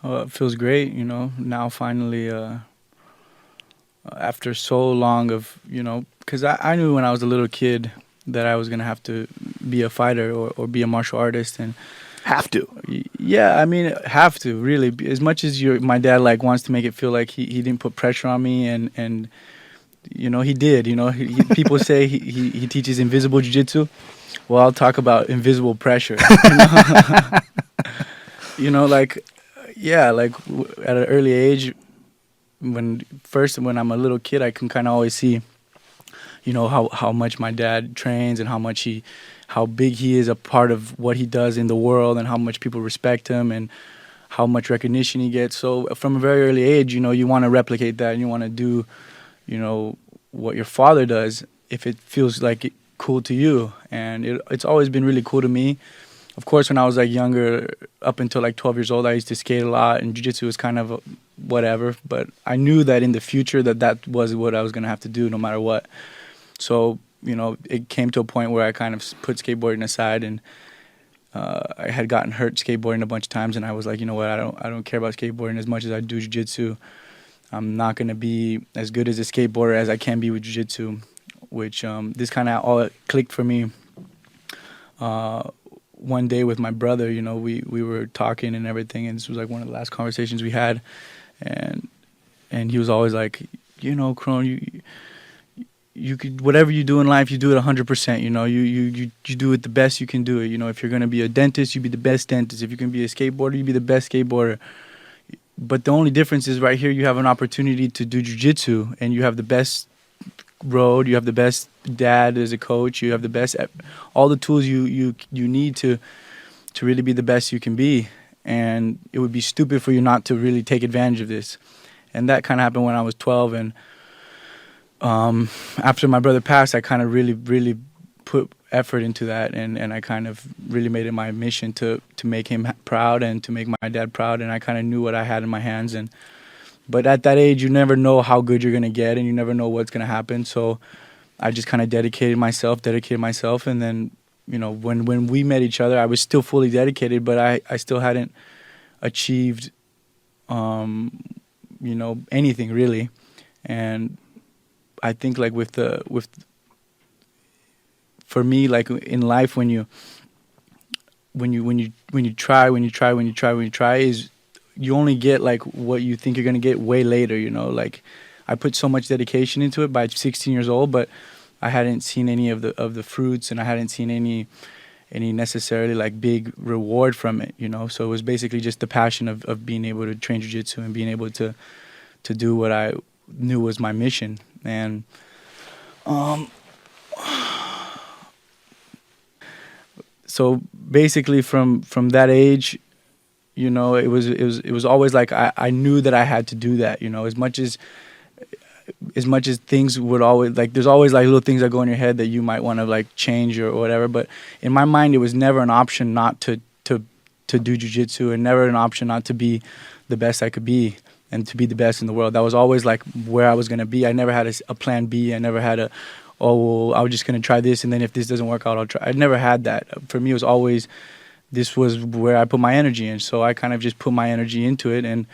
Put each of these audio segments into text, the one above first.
It feels great, now finally, after so long of, because I knew when I was a little kid that I was going to have to be a fighter or be a martial artist. And Have to. yeah, I mean, have to really, as much as my dad like wants to make it feel like he didn't put pressure on me. And he did, people say he teaches invisible jiu-jitsu. Well, I'll talk about invisible pressure. Like, yeah, like at an early age, when I'm a little kid, I can kind of always see, how much my dad trains and how big he is a part of what he does in the world and how much people respect him and how much recognition he gets. So from a very early age, you want to replicate that and you want to do, what your father does if it feels like cool to you. And it's always been really cool to me. Of course, when I was like younger, up until like 12 years old, I used to skate a lot, and jiu-jitsu was kind of whatever. But I knew that in the future that was what I was gonna have to do, no matter what. So it came to a point where I kind of put skateboarding aside, and I had gotten hurt skateboarding a bunch of times, and I was like, you know what, I don't care about skateboarding as much as I do jiu-jitsu. I'm not gonna be as good as a skateboarder as I can be with jiu-jitsu, which this kind of all clicked for me. One day with my brother, we were talking and everything, and this was like one of the last conversations we had, and he was always like, Kron, you could, whatever you do in life, you do it 100%. You do it the best you can do it. If you're gonna be a dentist, you be the best dentist. If you can be a skateboarder, you be the best skateboarder. But the only difference is right here, you have an opportunity to do jiu-jitsu, and you have the best road, you have the best dad as a coach, you have the best, all the tools you need to really be the best you can be. And it would be stupid for you not to really take advantage of this. And that kind of happened when I was 12. And after my brother passed, I kind of really put effort into that, and I kind of really made it my mission to make him proud and to make my dad proud. And I kind of knew what I had in my hands. But at that age, you never know how good you're going to get, and you never know what's going to happen. So I just kind of dedicated myself. And then, when we met each other, I was still fully dedicated, but I still hadn't achieved, anything really. And I think like for me, like in life, when you try is you only get like what you think you're gonna get way later. Like I put so much dedication into it by 16 years old, but I hadn't seen any of the fruits, and I hadn't seen any necessarily like big reward from it. So it was basically just the passion of being able to train jiu-jitsu and being able to do what I knew was my mission. And so basically from that age, it was always like I knew that I had to do that. As much as things would always, like, there's always like little things that go in your head that you might want to like change or whatever. But in my mind, it was never an option not to do jiu-jitsu, and never an option not to be the best I could be and to be the best in the world. That was always like where I was going to be. I never had a plan B. I never had well, I was just going to try this, and then if this doesn't work out, I'll try. I never had that. For me, it was always, this was where I put my energy in. So I kind of just put my energy into it. And,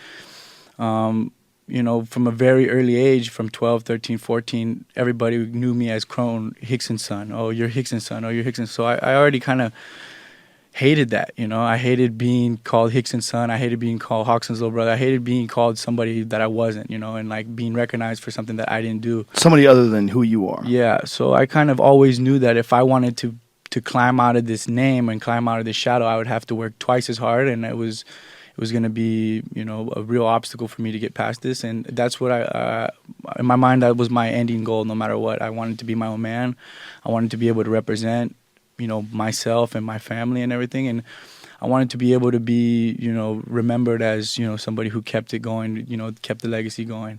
from a very early age, from 12, 13, 14, everybody knew me as Kron, Hickson's son. Oh, you're Hickson's son. Oh, you're Hickson's. So I already kind of hated that. I hated being called Hickson's son. I hated being called Hawkson's little brother. I hated being called somebody that I wasn't, and like being recognized for something that I didn't do. Somebody other than who you are. Yeah. So I kind of always knew that if I wanted to climb out of this name and climb out of this shadow, I would have to work twice as hard, and it was going to be, a real obstacle for me to get past this. And that's what in my mind, that was my ending goal. No matter what, I wanted to be my own man. I wanted to be able to represent, myself and my family and everything. And I wanted to be able to be, remembered as, somebody who kept it going, kept the legacy going.